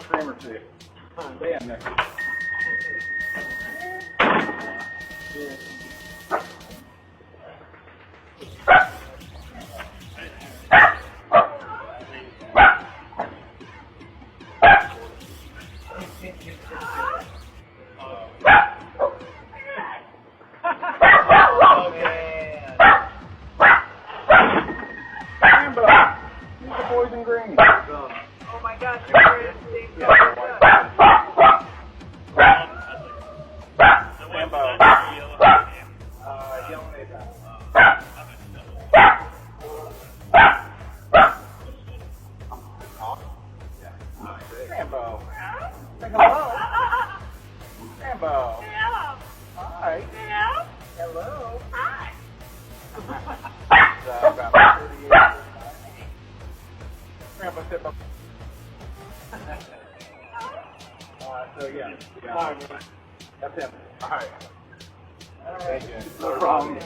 cream or two. Stay in there. Rambo, use the boys in green. Oh my gosh, you're wearing the same Rambo. Yellow neighbor. Rambo. Say hello. Rambo. Yeah. Hi. Yeah. Hello. Hi. About 38 years. Rambo, sit up. So yeah. That's him. All right. Thank you. No problem.